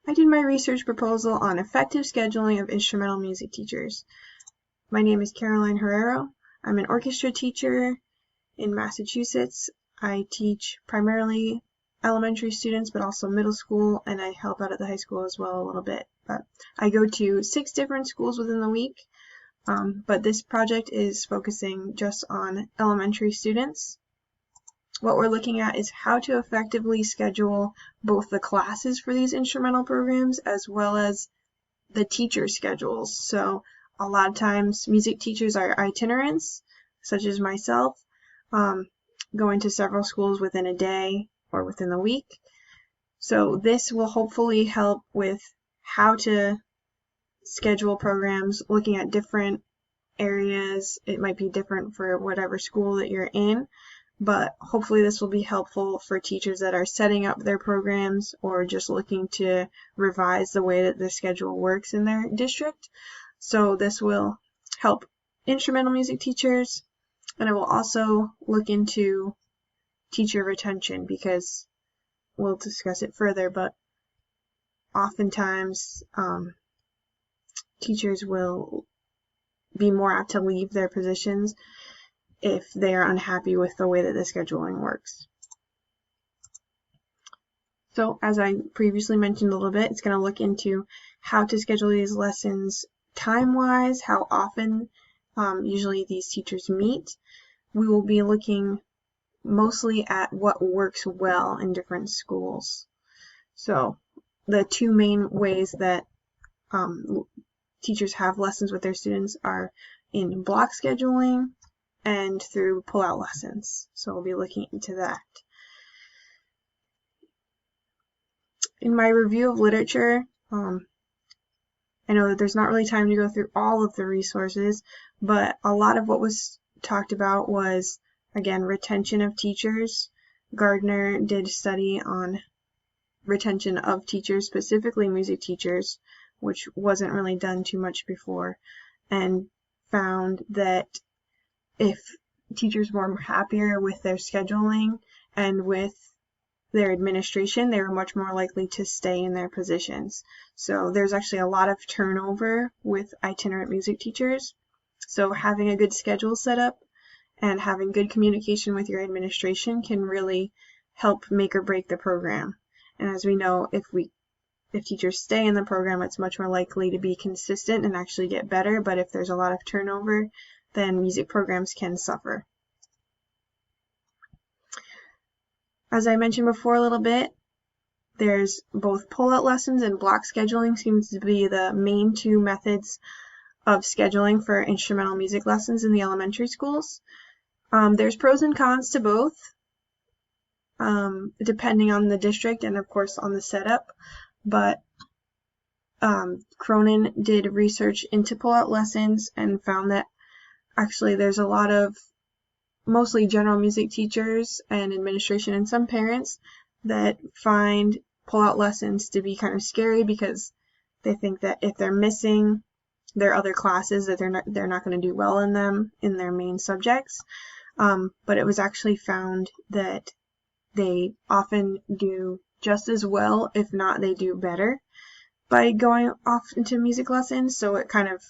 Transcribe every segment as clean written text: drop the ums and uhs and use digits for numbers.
I did my research proposal on effective scheduling of instrumental music teachers. My name is Caroline Herrero. I'm an orchestra teacher in Massachusetts. I teach primarily elementary students, but also middle school, and I help out at the high school as well a little bit. But I go to 6 different schools within the week, but this project is focusing just on elementary students. What we're looking at is how to effectively schedule both the classes for these instrumental programs as well as the teacher schedules. So a lot of times music teachers are itinerants, such as myself, going to several schools within a day or within the week. So this will hopefully help with how to schedule programs, looking at different areas. It might be different for whatever school that you're in, but hopefully this will be helpful for teachers that are setting up their programs or just looking to revise the way that the schedule works in their district. So this will help instrumental music teachers, and it will also look into teacher retention, because we'll discuss it further, but oftentimes teachers will be more apt to leave their positions if they are unhappy with the way that the scheduling works. So as I previously mentioned a little bit, it's going to look into how to schedule these lessons time-wise, how often usually these teachers meet. We will be looking mostly at what works well in different schools. So the 2 main ways that teachers have lessons with their students are in block scheduling and through pull-out lessons. So we'll be looking into that. In my review of literature, I know that there's not really time to go through all of the resources, but a lot of what was talked about was, again, retention of teachers. Gardner did a study on retention of teachers, specifically music teachers, which wasn't really done too much before, and found that if teachers were happier with their scheduling and with their administration, they were much more likely to stay in their positions. So there's actually a lot of turnover with itinerant music teachers. So having a good schedule set up and having good communication with your administration can really help make or break the program. And as we know, if teachers stay in the program, it's much more likely to be consistent and actually get better. But if there's a lot of turnover, then music programs can suffer. As I mentioned before a little bit, there's both pull-out lessons and block scheduling seems to be the main 2 methods of scheduling for instrumental music lessons in the elementary schools. There's pros and cons to both, depending on the district and of course on the setup, but Cronin did research into pull-out lessons and found that actually there's a lot of mostly general music teachers and administration and some parents that find pull-out lessons to be kind of scary because they think that if they're missing their other classes that they're not going to do well in them in their main subjects. But it was actually found that they often do just as well, if not they do better, by going off into music lessons. So it kind of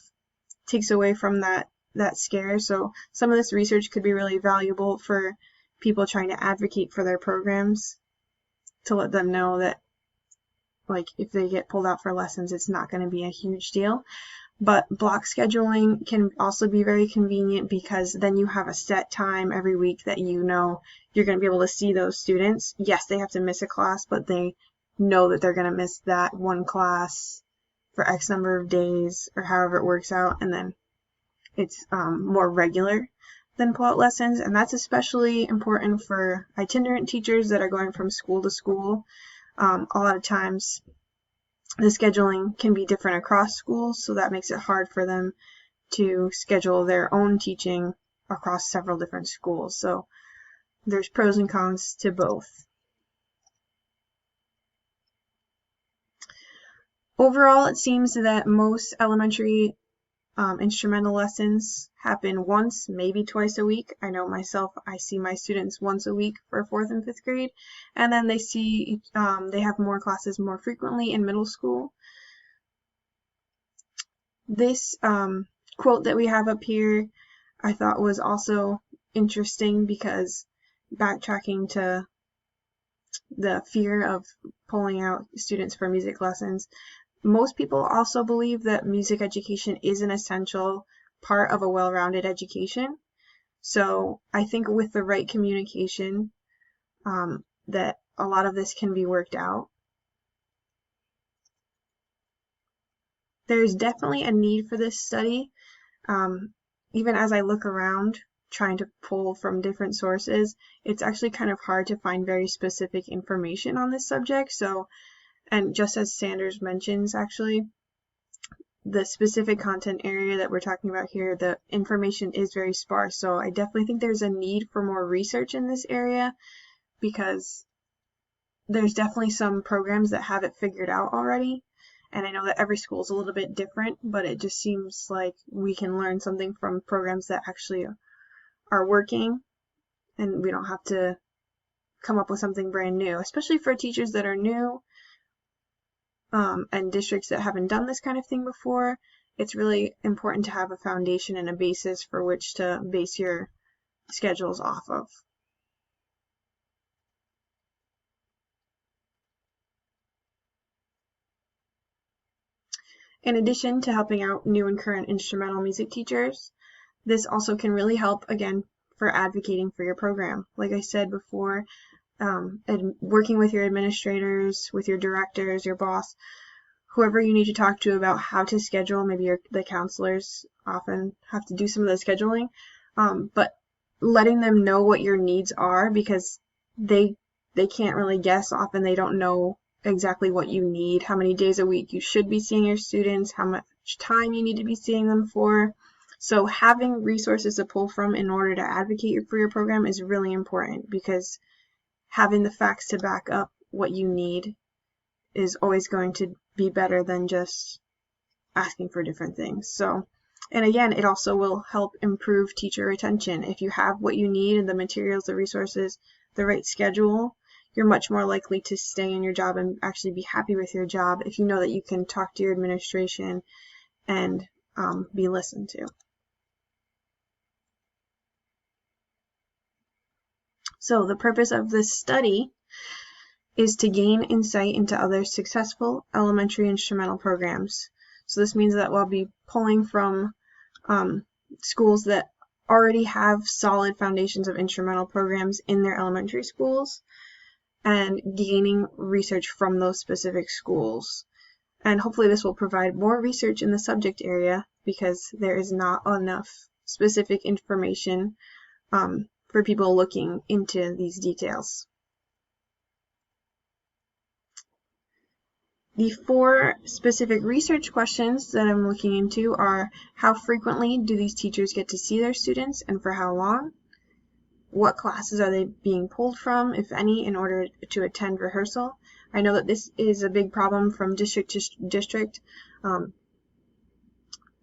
takes away from that scare. So some of this research could be really valuable for people trying to advocate for their programs, to let them know that, like, if they get pulled out for lessons, it's not going to be a huge deal. But block scheduling can also be very convenient because then you have a set time every week that you know you're going to be able to see those students. Yes, they have to miss a class, but they know that they're going to miss that one class for X number of days or however it works out, and then it's more regular than pull-out lessons, and that's especially important for itinerant teachers that are going from school to school. A lot of times the scheduling can be different across schools, so that makes it hard for them to schedule their own teaching across several different schools. So there's pros and cons to both. Overall, it seems that most elementary instrumental lessons happen once, maybe twice a week. I know myself, I see my students once a week for 4th and 5th grade, and then they have more classes more frequently in middle school. This quote that we have up here I thought was also interesting, because backtracking to the fear of pulling out students for music lessons, most people also believe that music education is an essential part of a well-rounded education. So I think with the right communication, that a lot of this can be worked out. There's definitely a need for this study. Even as I look around trying to pull from different sources, it's actually kind of hard to find very specific information on this subject. So, and just as Sanders mentions, actually, the specific content area that we're talking about here, the information is very sparse. So I definitely think there's a need for more research in this area, because there's definitely some programs that have it figured out already. And I know that every school is a little bit different, but it just seems like we can learn something from programs that actually are working, and we don't have to come up with something brand new, especially for teachers that are new, and districts that haven't done this kind of thing before. It's really important to have a foundation and a basis for which to base your schedules off of. In addition to helping out new and current instrumental music teachers, this also can really help, again, for advocating for your program. Like I said before, working with your administrators, with your directors, your boss, whoever you need to talk to about how to schedule. Maybe the counselors often have to do some of the scheduling, but letting them know what your needs are, because they can't really guess. Often they don't know exactly what you need, how many days a week you should be seeing your students, how much time you need to be seeing them for. So having resources to pull from in order to advocate for your program is really important, because having the facts to back up what you need is always going to be better than just asking for different things. So, and again, it also will help improve teacher retention. If you have what you need and the materials, the resources, the right schedule, you're much more likely to stay in your job and actually be happy with your job if you know that you can talk to your administration and be listened to. So the purpose of this study is to gain insight into other successful elementary instrumental programs. So this means that we'll be pulling from schools that already have solid foundations of instrumental programs in their elementary schools, and gaining research from those specific schools. And hopefully this will provide more research in the subject area, because there is not enough specific information for people looking into these details. The 4 specific research questions that I'm looking into are: how frequently do these teachers get to see their students, and for how long? What classes are they being pulled from, if any, in order to attend rehearsal? I know that this is a big problem from district to district, and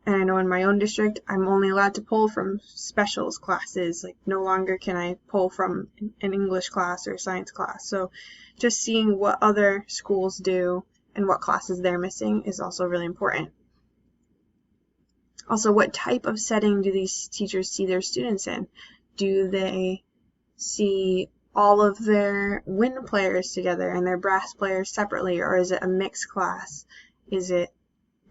I know in my own district I'm only allowed to pull from specials classes. Like, no longer can I pull from an English class or science class. So just seeing what other schools do and what classes they're missing is also really important. Also, what type of setting do these teachers see their students in? Do they see all of their wind players together and their brass players separately, or is it a mixed class? Is it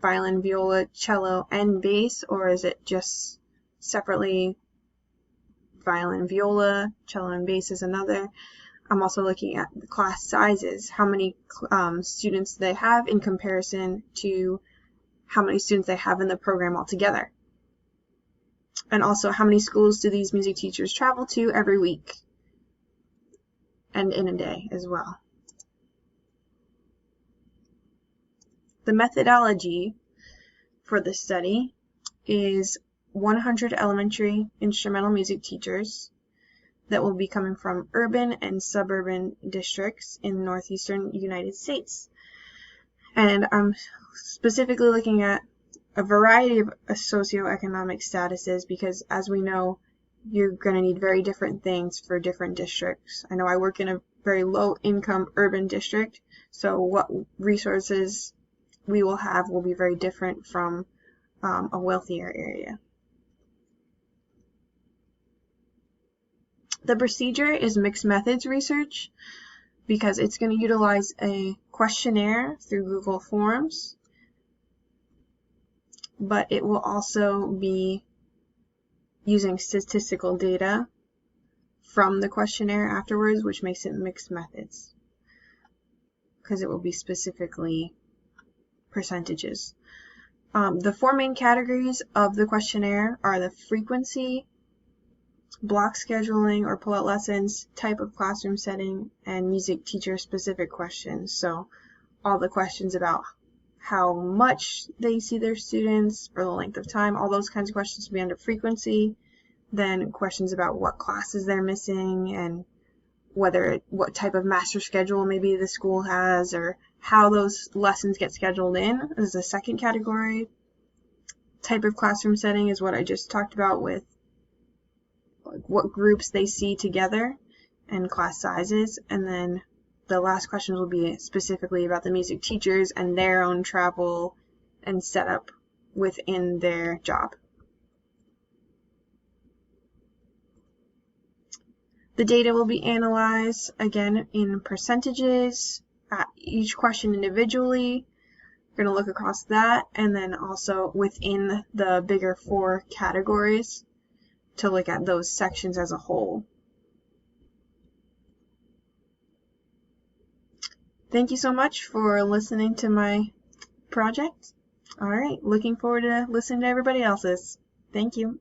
violin, viola, cello, and bass, or is it just separately violin, viola, cello, and bass is another? I'm also looking at the class sizes. How many students they have in comparison to how many students they have in the program altogether. And also, how many schools do these music teachers travel to every week and in a day as well. The methodology for this study is 100 elementary instrumental music teachers that will be coming from urban and suburban districts in northeastern United States. And I'm specifically looking at a variety of socioeconomic statuses, because as we know, you're going to need very different things for different districts. I know I work in a very low income urban district, so what resources we will have will be very different from a wealthier area. The procedure is mixed methods research because it's going to utilize a questionnaire through Google Forms, but it will also be using statistical data from the questionnaire afterwards, which makes it mixed methods because it will be specifically percentages. The four main categories of the questionnaire are the frequency, block scheduling or pull-out lessons, type of classroom setting, and music teacher specific questions. So all the questions about how much they see their students for the length of time, all those kinds of questions will be under frequency. Then questions about what classes they're missing and what type of master schedule maybe the school has, or how those lessons get scheduled in is the second category. Type of classroom setting is what I just talked about with what groups they see together and class sizes. And then the last questions will be specifically about the music teachers and their own travel and setup within their job. The data will be analyzed again in percentages at each question individually. We're going to look across that, and then also within the bigger four categories to look at those sections as a whole. Thank you so much for listening to my project. All right, looking forward to listening to everybody else's. Thank you.